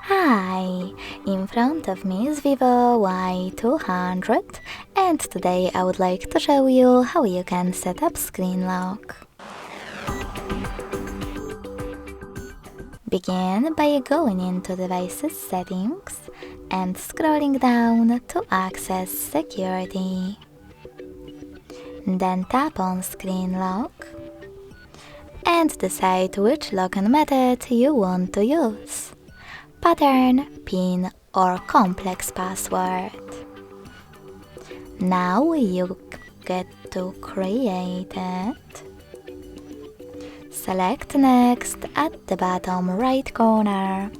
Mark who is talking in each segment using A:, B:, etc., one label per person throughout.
A: Hi! In front of me is VIVO Y200 and today I would like to show you how you can set up screen lock. Begin by going into Devices Settings and scrolling down to access Security. Then tap on Screen Lock and decide which login method you want to use: pattern, PIN or complex password. Now you get to create it. Select Next at the bottom right corner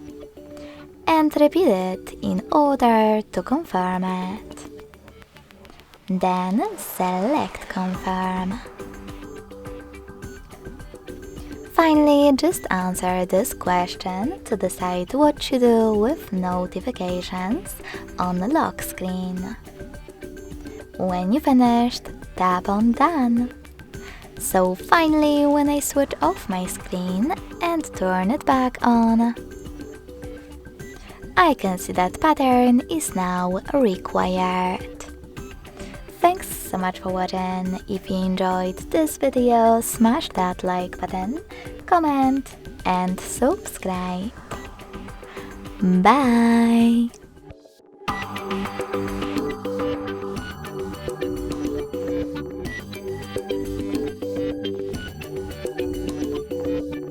A: and repeat it in order to confirm it. Then select Confirm. Finally, just answer this question to decide what you do with notifications on the lock screen. When you finished, tap on Done. So finally, when I switch off my screen and turn it back on, I can see that pattern is now required. Thanks so much for watching. If you enjoyed this video, smash that like button, comment and subscribe. Bye!